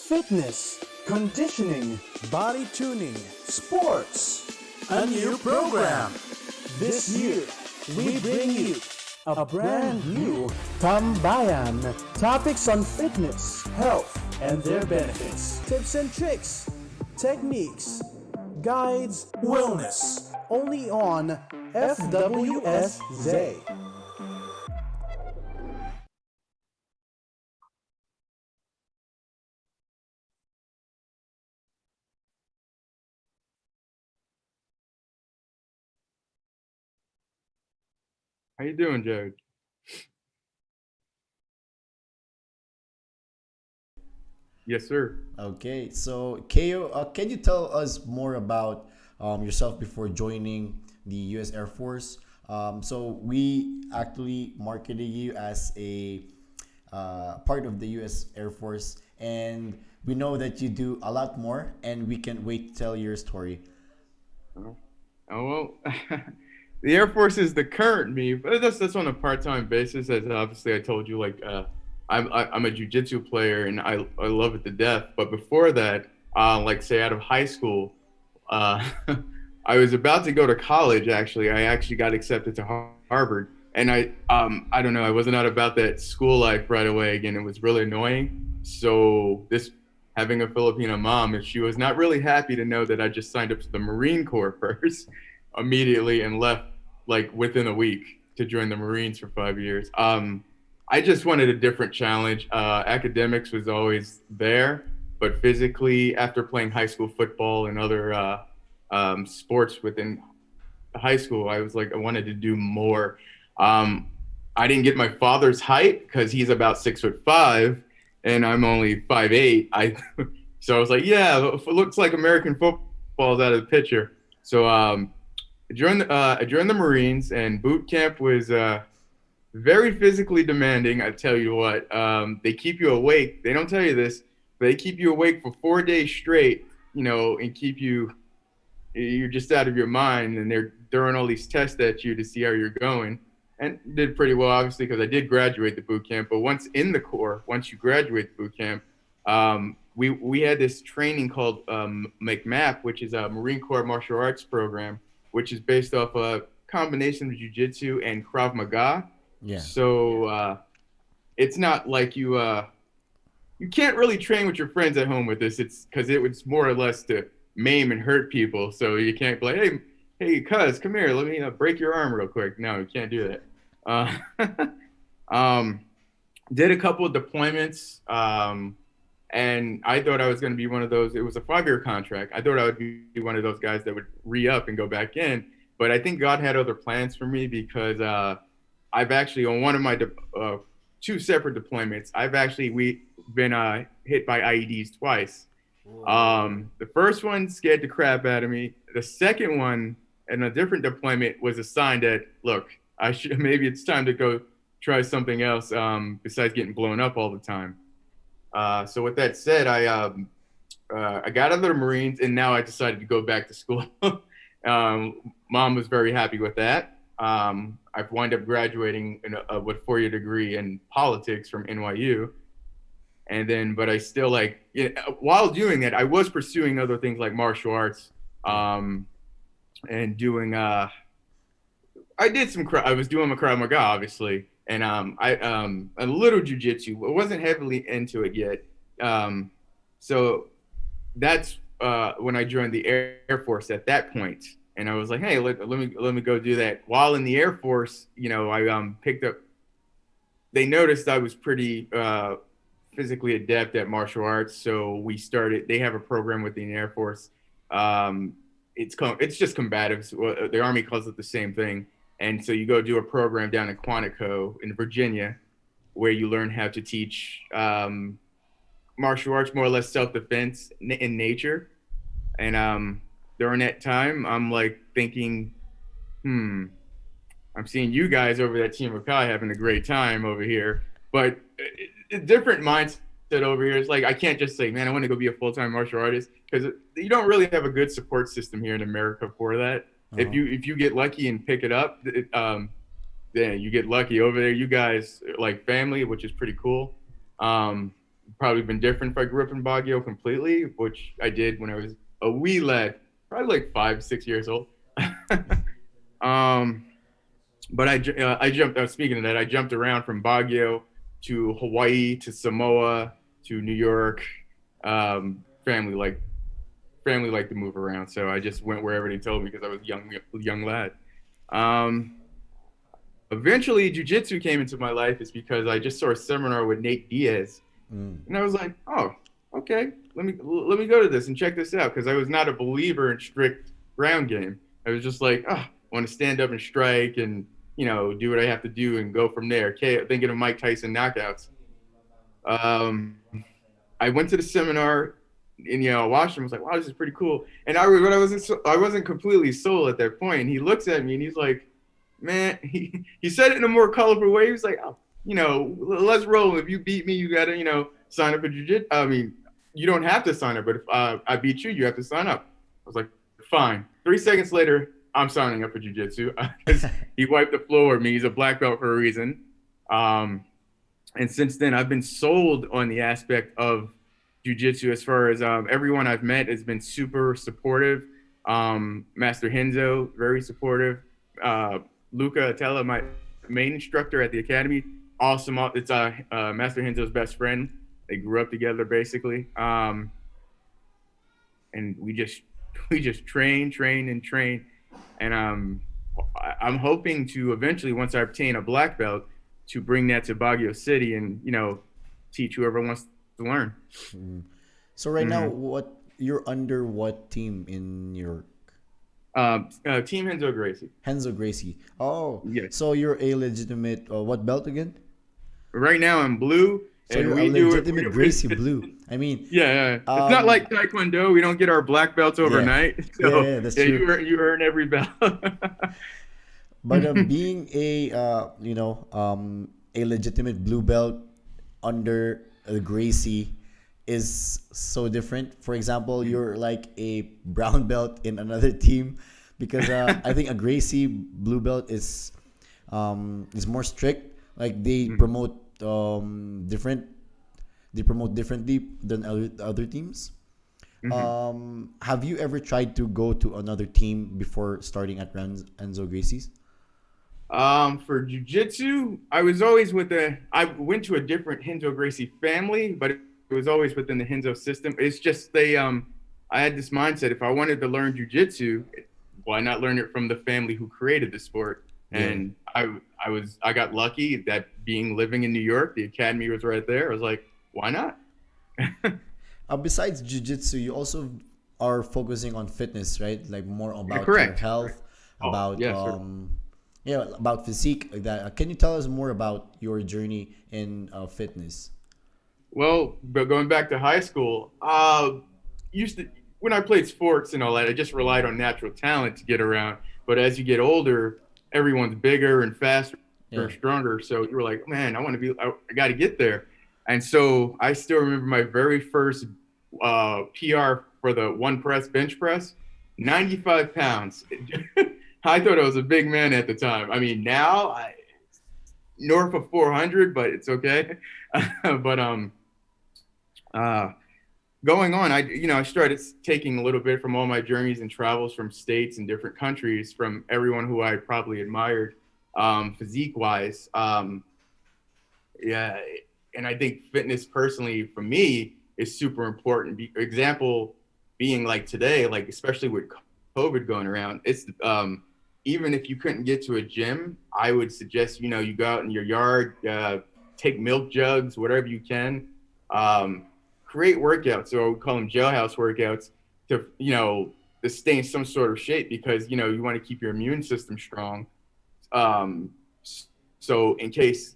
fitness, conditioning, body tuning, sports. A new program. This year, we bring you a brand new Tambayan. Topics on fitness, health, and their benefits. Tips and tricks, techniques, guides, wellness. Only on FWSZ. How you doing, Jared? Yes, sir. Okay, so Keo, can you tell us more about yourself before joining the US Air Force? So we actually marketed you as a part of the US Air Force, and we know that you do a lot more, and we can't wait to tell your story. Oh, well, the Air Force is the current me, but that's on a part-time basis. As obviously I told you, like I'm a jujitsu player and I love it to death. But before that, like say out of high school, uh, I was about to go to college. Actually, I actually got accepted to Harvard, and I don't know, I was not about that school life right away. Again, it was really annoying. So this having a Filipino mom, and she was not really happy to know that I just signed up to the Marine Corps first immediately and left like within a week to join the Marines for 5 years. I just wanted a different challenge. Academics was always there, but physically, after playing high school football and other sports within high school, I was like, I wanted to do more. Um, I didn't get my father's height because he's about 6'5" and I'm only 5'8". So I was like, yeah, it looks like American football is out of the picture. So I joined the Marines, and boot camp was very physically demanding. I tell you what, they keep you awake. They don't tell you this, but they keep you awake for 4 days straight, and you're just out of your mind, and they're throwing all these tests at you to see how you're going. And did pretty well, obviously, because I did graduate the boot camp. But once in the Corps, once you graduate the boot camp, we had this training called McMAP, which is a Marine Corps martial arts program, which is based off a combination of jiu-jitsu and Krav Maga. Yeah. So it's not like you can't really train with your friends at home with this. It's because it was more or less to maim and hurt people. So you can't be like, hey, cuz, come here, let me break your arm real quick. No, you can't do that. Did a couple of deployments, and I thought I was going to be one of those. It was a 5-year contract. I thought I would be one of those guys that would re-up and go back in. But I think God had other plans for me because I've actually, on one of my two separate deployments, we've been hit by IEDs twice. The first one scared the crap out of me. The second one, in a different deployment, was a sign that, look, maybe it's time to go try something else besides getting blown up all the time. So with that said, I got out of the Marines, and now I decided to go back to school. Mom was very happy with that. I've wound up graduating with a 4-year degree in politics from NYU. And then, but I still while doing that, I was pursuing other things like martial arts, and doing, I was doing a Krav Maga, obviously. And a little jujitsu. I wasn't heavily into it yet. So that's when I joined the Air Force at that point. And I was like, hey, let me go do that. While in the Air Force, I picked up. They noticed I was pretty physically adept at martial arts, so they have a program within the Air Force. It's just combative. The Army calls it the same thing. And so you go do a program down in Quantico in Virginia, where you learn how to teach martial arts, more or less self-defense in nature. And during that time, I'm like thinking, I'm seeing you guys over at Team Akai having a great time over here, but a different mindset over here. It's like, I can't just say, man, I want to go be a full-time martial artist, because you don't really have a good support system here in America for that. If you get lucky and pick it up, then you get lucky over there. You guys are like family, which is pretty cool. probably been different if I grew up in Baguio completely, which I did when I was a wee lad, probably like 5, 6 years old. um, but I jumped. Speaking of that, I jumped around from Baguio to Hawaii to Samoa to New York. Family like to move around, so I just went wherever they told me because I was a young lad. Um, Eventually, jujitsu came into my life is because I just saw a seminar with Nate Diaz, and I was like, oh, okay, let me go to this and check this out because I was not a believer in strict ground game. I was just like, oh, I want to stand up and strike and do what I have to do and go from there. Okay, thinking of Mike Tyson knockouts. Um, I went to the seminar and I watched him. I was like, wow, this is pretty cool. And I wasn't completely sold at that point. And he looks at me and he's like, man, he said it in a more colorful way. He was like, oh, let's roll. If you beat me, you gotta sign up for jiu-jitsu. I mean, you don't have to sign up, but if I beat you, you have to sign up. I was like, fine. 3 seconds later, I'm signing up for jiu-jitsu because he wiped the floor with me. He's a black belt for a reason. And since then, I've been sold on the aspect of jiu-jitsu as far as everyone I've met has been super supportive. Master Henzo, very supportive. Luca Atella, my main instructor at the academy, awesome. It's Master Henzo's best friend. They grew up together basically. And we just train. And I'm hoping to eventually, once I obtain a black belt, to bring that to Baguio City and teach whoever wants to learn. So right now, you're under what team in New York? Team Henzo Gracie. Henzo Gracie. Oh, yes. So you're a legitimate what belt again? Right now I'm blue. So you're a legitimate Gracie blue. I mean, yeah. It's not like Taekwondo. We don't get our black belts overnight. Yeah, so, that's true. You earn every belt. But being a legitimate blue belt under a Gracie is so different. For example, you're like a brown belt in another team because I think a Gracie blue belt is more strict. Like they promote differently than other teams. Have you ever tried to go to another team before starting at Enzo Gracie's? For jiu-jitsu, I went to a different Henzo Gracie family, but it was always within the Henzo system. It's just I had this mindset, if I wanted to learn jiu-jitsu, why not learn it from the family who created the sport? Yeah. And I got lucky that living in New York, the academy was right there. I was like, why not? Besides jiu-jitsu, you also are focusing on fitness, right? Like more about your health, about sure. About physique, like that. Can you tell us more about your journey in fitness? Well, but going back to high school, when I played sports and all that, I just relied on natural talent to get around. But as you get older, everyone's bigger and faster and stronger. So you were like, man, I got to get there. And so I still remember my very first PR for the bench press, 95 pounds. I thought I was a big man at the time. I mean, now north of 400, but it's okay. But going on, I started taking a little bit from all my journeys and travels from states and different countries from everyone who I probably admired, physique wise. Yeah. And I think fitness personally for me is super important. Example being like today, like especially with COVID going around, it's even if you couldn't get to a gym, I would suggest, you go out in your yard, take milk jugs, whatever you can, create workouts, or we call them jailhouse workouts to stay in some sort of shape because, you want to keep your immune system strong. So in case,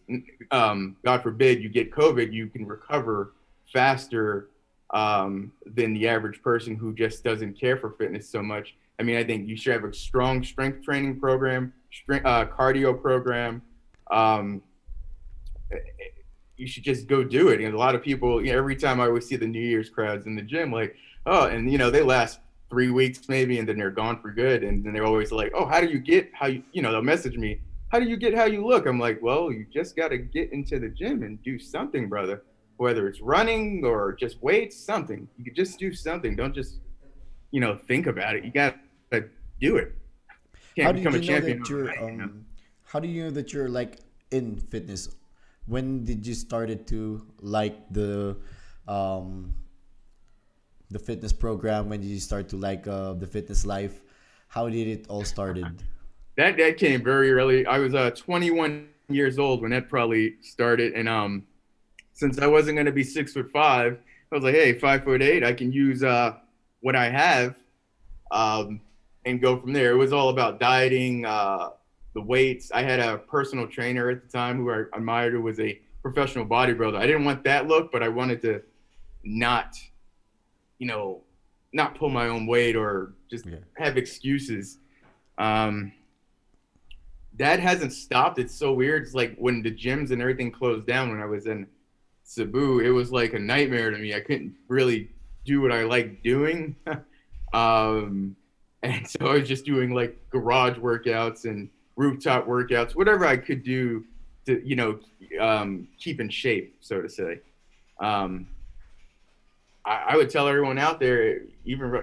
God forbid, you get COVID, you can recover faster than the average person who just doesn't care for fitness so much. I mean, I think you should have a strong strength training program, cardio program. You should just go do it. And a lot of people, every time I always see the New Year's crowds in the gym, like, oh, and they last 3 weeks maybe, and then they're gone for good. And then they're always like, oh, how do you get they'll message me, how do you get how you look? I'm like, well, you just got to get into the gym and do something, brother. whether it's running or just weights, something. You could just do something. Don't just, think about it. You got to do it. You How can't did become a you know champion that you're overnight. how do you know that you're like in fitness? When did you started to like um the fitness program? When did you start to like the fitness life? How did it all started? That came very early. I was 21 years old when that probably started, and since I wasn't going to be 6'5", I was like, hey, 5'8", I can use what I have, and go from there. It was all about dieting, the weights. I had a personal trainer at the time who I admired, who was a professional bodybuilder. I didn't want that look, but I wanted to not, you know, not pull my own weight or just Yeah. have excuses. Um, that hasn't stopped. It's so weird. It's like when the gyms and everything closed down when I was in Cebu, it was like a nightmare to me. I couldn't really do what I like doing. um, and so I was just doing like garage workouts and rooftop workouts, whatever I could do to, keep in shape, so to say. Um, I would tell everyone out there, even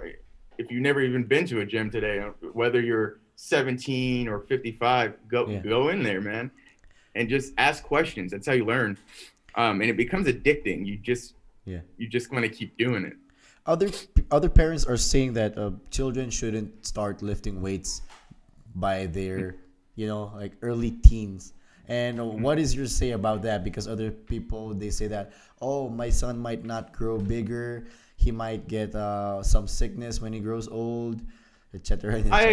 if you've never even been to a gym today, whether you're 17 or 55, Yeah. go in there, man, and just ask questions. That's how you learn, and it becomes addicting. Yeah. You just want to keep doing it. Other other parents are saying that children shouldn't start lifting weights by their like early teens. And what is your say about that? Because other people, they say that, oh, my son might not grow bigger, he might get some sickness when he grows old, etc. and I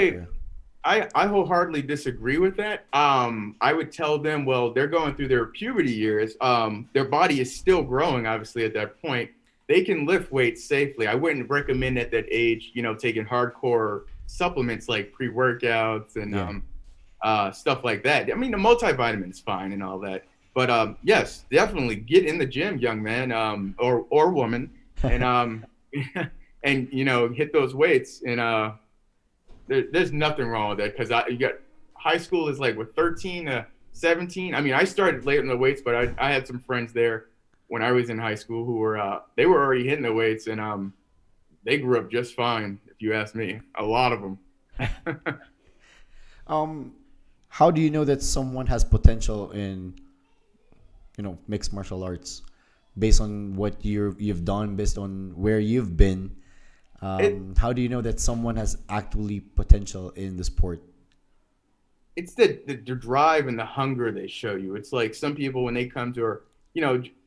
etc. I wholeheartedly disagree with that. I would tell them, well, they're going through their puberty years. Their body is still growing, obviously, at that point. They can lift weights safely. I wouldn't recommend at that age, taking hardcore supplements like pre-workouts and Yeah. stuff like that. I mean, the multivitamin is fine and all that. But yes, definitely get in the gym, young man, or woman, and and hit those weights. And there's nothing wrong with that because you got high school is like with 13 to 17. I mean, I started late in the weights, but I had some friends there when I was in high school who were they were already hitting the weights, and they grew up just fine, if you ask me. A lot of them. um how do you know that someone has potential in mixed martial arts, based on what you've done, based on where you've been? It How do you know that someone has actually potential in the sport? it's the drive and the hunger they show you. It's like some people when they come to, or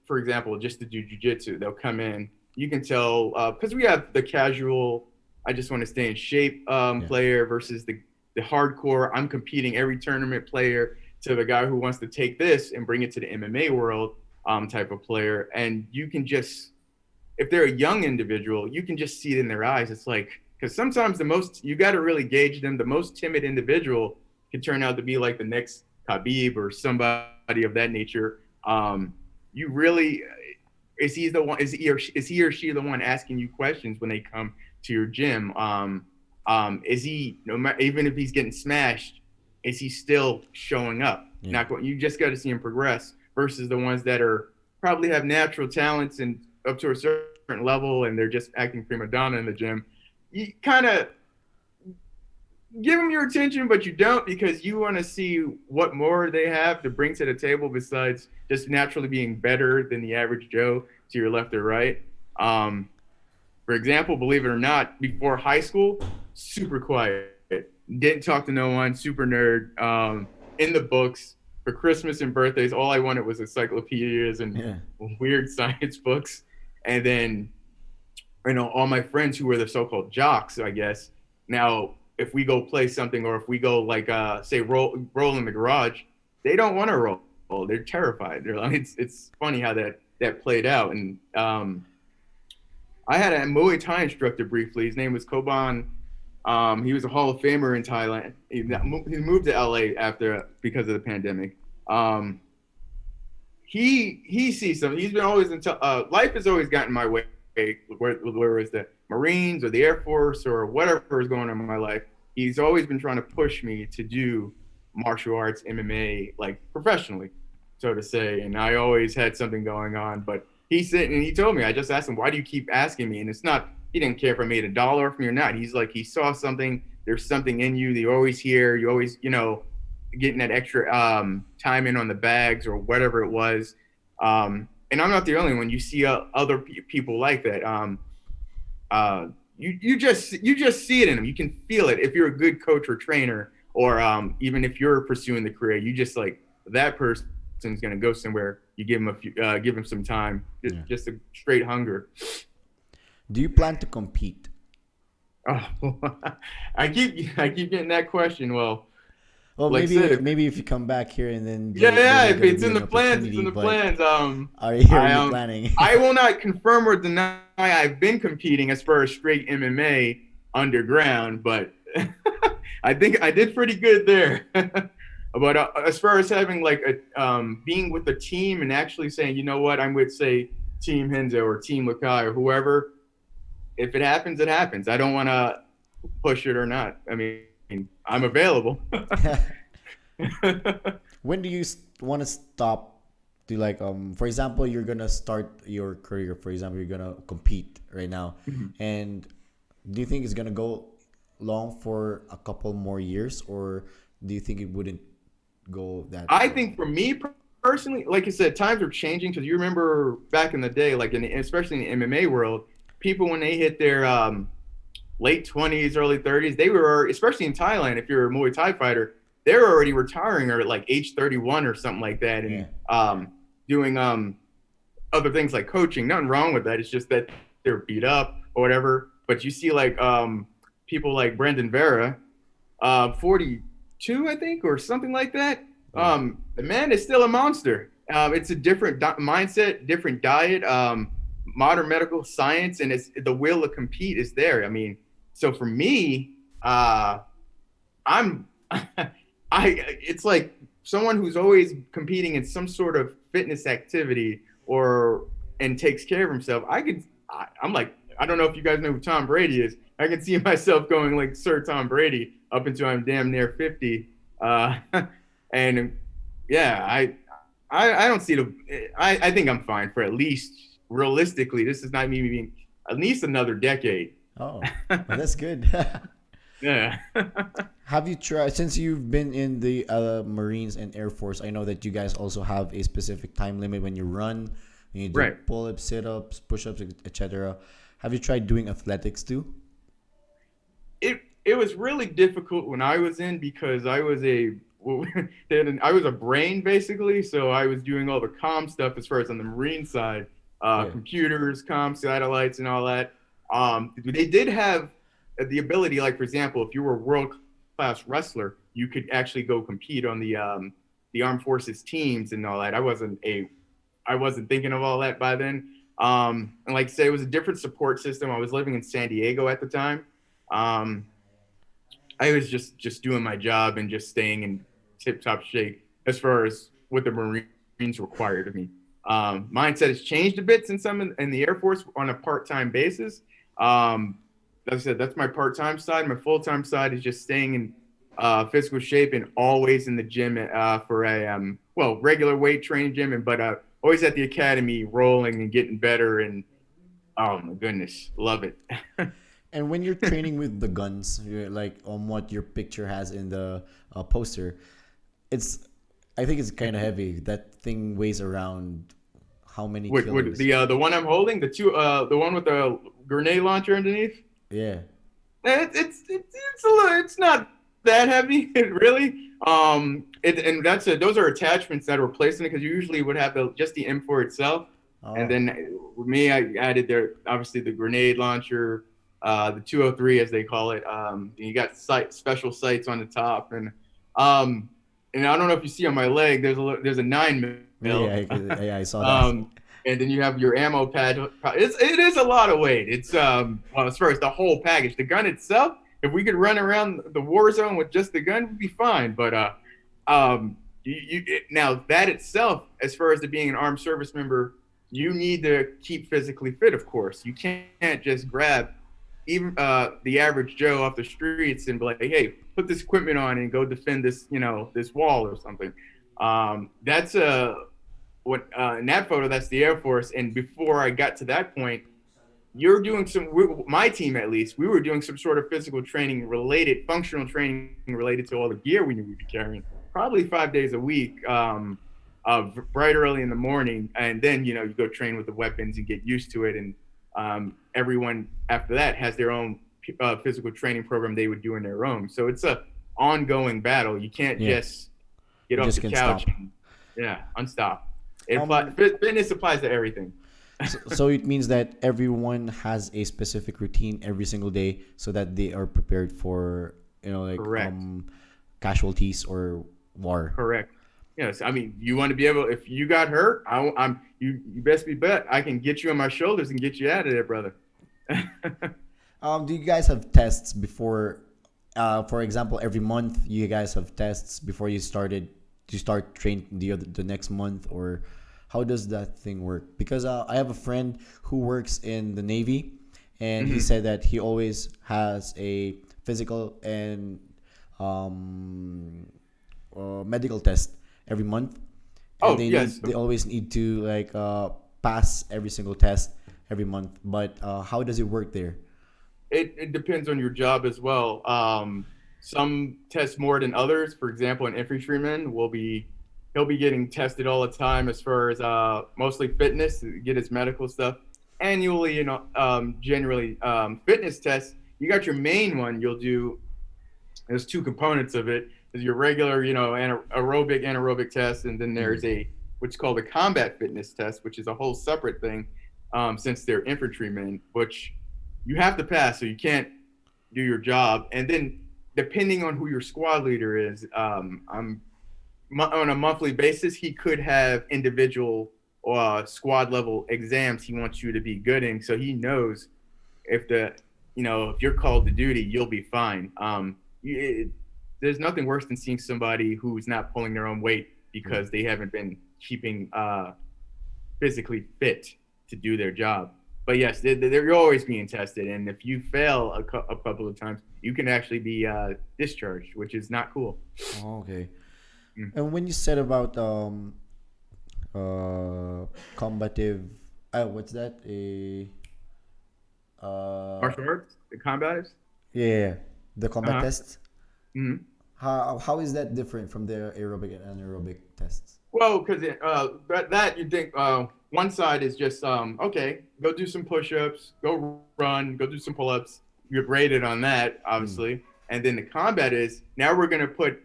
for example, just to do jujitsu, they'll come in. You can tell because we have the casual, I just want to stay in shape Yeah. player versus the hardcore, I'm competing every tournament player, to the guy who wants to take this and bring it to the MMA world type of player. And you can just, if they're a young individual, you can just see it in their eyes. It's like, because sometimes you got to really gauge them. The most timid individual can turn out to be like the next Khabib or somebody of that nature. You really, is he the one? Is he or she the one asking you questions when they come to your gym? Is he, no matter, even if he's getting smashed, is he still showing up? Yeah. Not going. You just got to see him progress versus the ones that are probably have natural talents and up to a certain level, and they're just acting prima donna in the gym. You kind of give them your attention, but you don't, because you want to see what more they have to bring to the table besides just naturally being better than the average Joe to your left or right. For example, believe it or not, before high school, super quiet, didn't talk to no one, super nerd. In the books for Christmas and birthdays, all I wanted was encyclopedias and Yeah. weird science books. And then, all my friends who were the so-called jocks, I guess. Now, if we go play something, or if we go like say roll in the garage, they don't want to roll. They're terrified. They're like, it's funny how that played out. And I had a Muay Thai instructor briefly. His name was Koban. He was a Hall of Famer in Thailand. He moved to LA because of the pandemic. He sees something. He's been always life has always gotten my way. Where it's the Marines or the Air Force or whatever is going on in my life, he's always been trying to push me to do martial arts, MMA, like professionally, so to say. And I always had something going on, but he said, and he told me, I just asked him, why do you keep asking me? And it's not, he didn't care if I made $1 from you or not. He's like, he saw something, there's something in you that you always hear, you always, getting that extra time in on the bags or whatever it was. And I'm not the only one. You see other people like that. You just see it in them. You can feel it if you're a good coach or trainer, or even if you're pursuing the career. You just like that person's going to go somewhere. You give him give him some time, just a straight hunger. Do you plan to compete? Oh, I keep getting that question. Well, like maybe if you come back here and then if it's in the plans, it's in the plans. Are you planning? I will not confirm or deny I've been competing as far as straight MMA underground, but I think I did pretty good there. But as far as having like being with the team and actually saying, you know what, I'm with say Team Henzo or Team Lakai or whoever. If it happens, it happens. I don't want to push it or not. I mean, I'm available. When do you want to stop? To like, for example, you're gonna start your career. For example, you're gonna compete right now, and do you think it's gonna go long for a couple more years, or do you think it wouldn't go that? I think for me personally, like I said, times are changing because you remember back in the day, like especially in the MMA world, people when they hit their late 20s, early 30s, they were, especially in Thailand, if you're a Muay Thai fighter, they're already retiring or at like age 31 or something like that, and doing other things like coaching. Nothing wrong with that. It's just that they're beat up or whatever. But you see like people like Brandon Vera, 42, I think, or something like that. The man is still a monster. It's a different mindset, different diet, modern medical science, and it's the will to compete is there. I mean, so for me, it's like someone who's always competing in some sort of fitness activity and takes care of himself. I'm like, I don't know if you guys know who Tom Brady is. I can see myself going like Sir Tom Brady up until I'm damn near 50. And yeah, I don't see I think I'm fine for at least realistically. This is not me being at least another decade. Oh, well, that's good. Yeah. Have you tried, since you've been in the Marines and Air Force, I know that you guys also have a specific time limit when you run, when you do pull-ups, sit-ups, push-ups, etc. Have you tried doing athletics too? It was really difficult when I was in because I was a brain basically, so I was doing all the comm stuff as far as on the Marine side, computers, comm, satellites, and all that. They did have the ability, like for example, if you were a world-class wrestler, you could actually go compete on the armed forces teams and all that. I wasn't thinking of all that by then. And like I say, it was a different support system. I was living in San Diego at the time. I was just doing my job and just staying in tip-top shape as far as what the Marines required of me. Mindset has changed a bit since I'm in the Air Force on a part-time basis. Like I said, that's my part-time side. My full-time side is just staying in physical shape and always in the gym for a regular weight training gym, but always at the academy rolling and getting better. And oh my goodness, love it. And when you're training with the guns, you're like on what your picture has in the poster, I think it's kind of heavy. That thing weighs around how many kilos? The one I'm holding, the one with the grenade launcher underneath. Yeah, it's not that heavy, really. And those are attachments that are placed in it because you usually would have just the M4 itself, and then with me, I added obviously the grenade launcher, the 203 as they call it. You got special sights on the top, and I don't know if you see on my leg, there's a 9mm. Yeah, I saw that. And then you have your ammo pad. It is a lot of weight. It's as far as the whole package, the gun itself, if we could run around the war zone with just the gun, we'd be fine. But now that itself, as far as being an armed service member, you need to keep physically fit. Of course, you can't just grab even the average Joe off the streets and be like, hey, put this equipment on and go defend this, this wall or something. That's in that photo, that's the Air Force. And before I got to that point, you're doing my team at least, we were doing some sort of physical training related, functional training related to all the gear we would be carrying, probably 5 days a week, bright early in the morning. And then, you go train with the weapons and get used to it. And everyone after that has their own physical training program they would do in their own. So it's a ongoing battle. You can't just get off the couch and unstop. Fitness applies to everything. So it means that everyone has a specific routine every single day so that they are prepared for, casualties or war. Correct. Yes. I mean, you want to be able, if you got hurt, you best be bet I can get you on my shoulders and get you out of there, brother. Do you guys have tests before, for example, every month you guys have tests before you start training the next month, or how does that thing work? Because I have a friend who works in the Navy, and he said that he always has a physical and medical test every month. And they always need to pass every single test every month. But how does it work there? It depends on your job as well. Some test more than others. For example, an infantryman he'll be getting tested all the time as far as mostly fitness, to get his medical stuff. Annually, generally fitness tests. You got your main one you'll do. There's two components of it. There's your regular, anaerobic test, and then there's what's called a combat fitness test, which is a whole separate thing, since they're infantrymen, which you have to pass, so you can't do your job. And then depending on who your squad leader is, on a monthly basis, he could have individual squad level exams he wants you to be good in, so he knows if you're called to duty, you'll be fine. There's nothing worse than seeing somebody who's not pulling their own weight because they haven't been keeping physically fit to do their job. But yes, they're always being tested, and if you fail a couple of times, you can actually be discharged, which is not cool. Oh, okay. And when you said about combative, what's that? Martial arts, the combatives. Yeah, the combat tests. Mm-hmm. How is that different from the aerobic and anaerobic tests? Well, because that you think one side is just okay, go do some push-ups, go run, go do some pull-ups. You're graded on that, obviously. And then the combat is, now we're going to put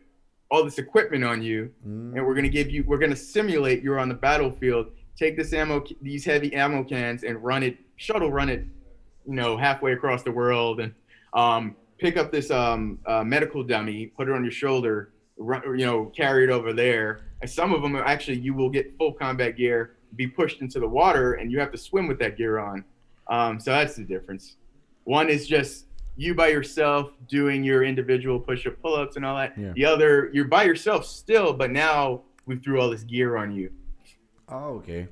all this equipment on you, and we're going to simulate you're on the battlefield. Take these heavy ammo cans and run it, halfway across the world, and pick up this medical dummy, put it on your shoulder, carry it over there. And some of them are actually, you will get full combat gear, be pushed into the water, and you have to swim with that gear on. So that's the difference. One is just you by yourself doing your individual push-up, pull-ups, and all that. Yeah. The other, you're by yourself still, but now we threw all this gear on you. Oh, okay.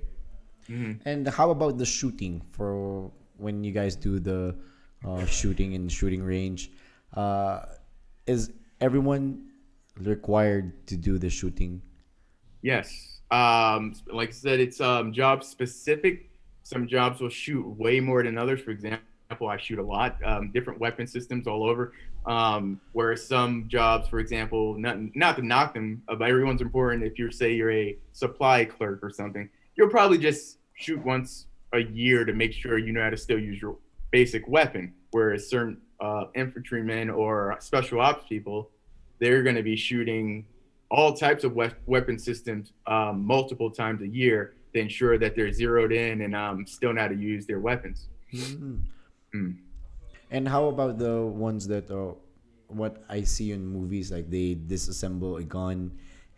Mm-hmm. And how about the shooting for when you guys do the shooting in the shooting range? Is everyone required to do the shooting? Yes. Like I said, it's job specific. Some jobs will shoot way more than others. For example, I shoot a lot, different weapon systems all over. Whereas some jobs, for example, not to knock them, but everyone's important. If you're a supply clerk or something, you'll probably just shoot once a year to make sure you know how to still use your basic weapon. Whereas certain infantrymen or special ops people, they're going to be shooting all types of weapon systems multiple times a year to ensure that they're zeroed in and still know how to use their weapons. Mm-hmm. And how about the ones that what I see in movies, like they disassemble a gun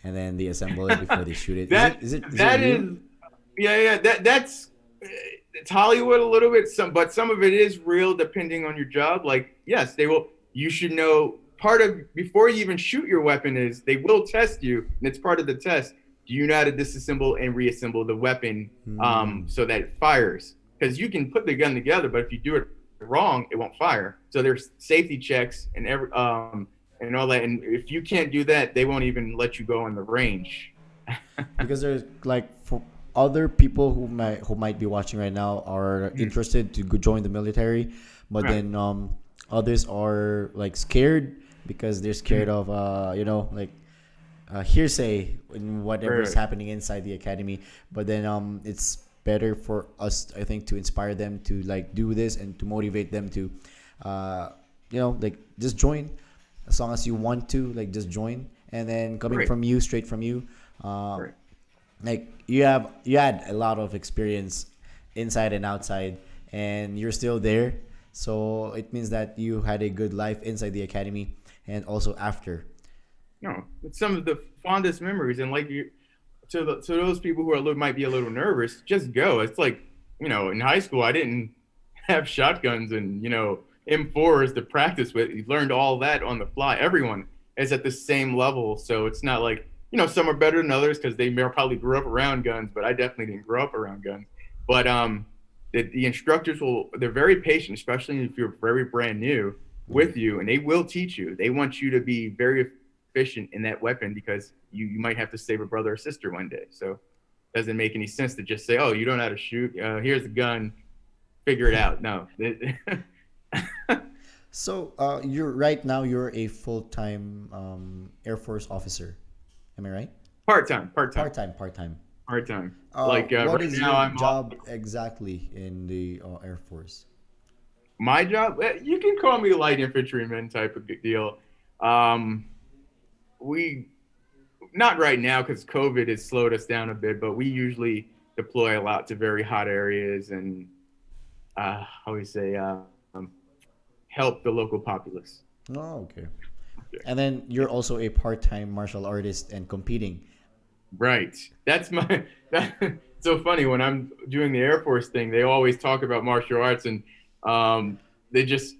and then they assemble it before they shoot it? Is it that's it's Hollywood a little bit, but some of it is real depending on your job. Like, yes, you should know before you even shoot your weapon is they will test you, and it's part of the test. Do you know how to disassemble and reassemble the weapon so that it fires? Because you can put the gun together, but if you do it wrong, it won't fire. So there's safety checks and and all that. And if you can't do that, they won't even let you go on the range. Because there's other people who might be watching right now are Mhm. interested to join the military, but Right. then others are like scared because they're scared Mhm. of like hearsay in whatever's Right. happening inside the academy. But then it's better for us, I think, to inspire them to like do this and to motivate them to uh, like just join as long as you want to, like just join. And then coming Right. from you, straight from you, Right. like you had a lot of experience inside and outside, and you're still there, so it means that you had a good life inside the academy and also after. No, it's some of the fondest memories, and like you, to those people who are might be a little nervous, just go. It's like, in high school, I didn't have shotguns and M4s to practice with. You learned all that on the fly. Everyone is at the same level, so it's not like some are better than others because they may probably grew up around guns, but I definitely didn't grow up around guns. But the instructors they're very patient, especially if you're very brand new Yeah. with you, and they will teach you. They want you to be very efficient in that weapon because you might have to save a brother or sister one day. So it doesn't make any sense to just say, "Oh, you don't know how to shoot. Here's a gun. Figure it out." No. So you're right now you're a full-time Air Force officer, am I right? Part time, part time, Part-time. part time. Like What right is now, your I'm off. job exactly in the Air Force? My job, you can call me light infantryman type of deal. Um, we not right now because COVID has slowed us down a bit, but we usually deploy a lot to very hot areas and how we say help the local populace. Oh, okay. Okay. And then you're also a part-time martial artist and competing. Right. That's my. That, it's so funny when I'm doing the Air Force thing. They always talk about martial arts, and they just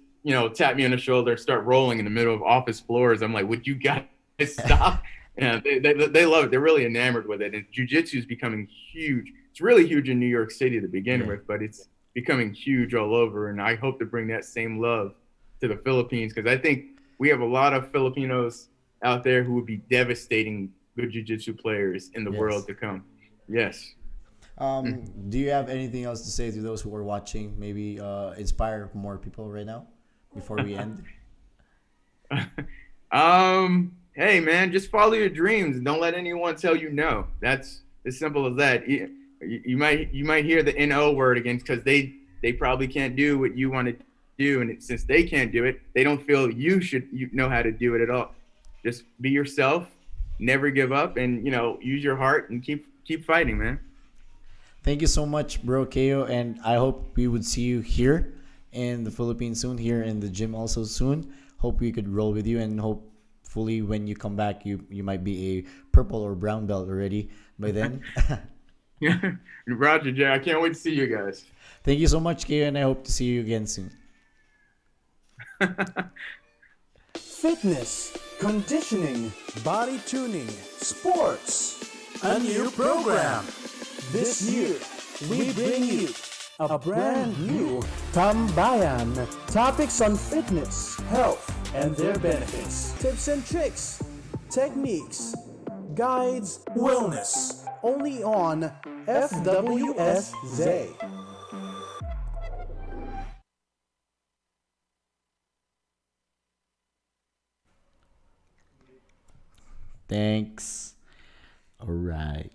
tap me on the shoulder and start rolling in the middle of office floors. I'm like, would you guys stop? Yeah, they love it. They're really enamored with it. And jujitsu is becoming huge. It's really huge in New York City to begin Yeah. with, but it's becoming huge all over. And I hope to bring that same love to the Philippines because I think we have a lot of Filipinos out there who would be devastating good jiu-jitsu players in the Yes. world to come. Yes. Do you have anything else to say to those who are watching? Maybe inspire more people right now before we end. Hey man, just follow your dreams and don't let anyone tell you no. That's as simple as that. You might hear the no word again because they probably can't do what you want to do, and since they can't do it, they don't feel you know how to do it at all. Just be yourself, never give up, and use your heart and keep fighting, man. Thank you so much, bro, Keo, and I hope we would see you here in the Philippines soon, here in the gym also soon. Hope we could roll with you, and hopefully when you come back, you might be a purple or brown belt already by then. Roger, Jay. I can't wait to see you guys. Thank you so much, Keo, and I hope to see you again soon. Fitness, conditioning, body tuning, sports. A new program. This year, we bring you a brand new Tambayan. Topics on fitness, health, and their benefits. Tips and tricks, techniques, guides, wellness. Only on FWSZ. Thanks. All right.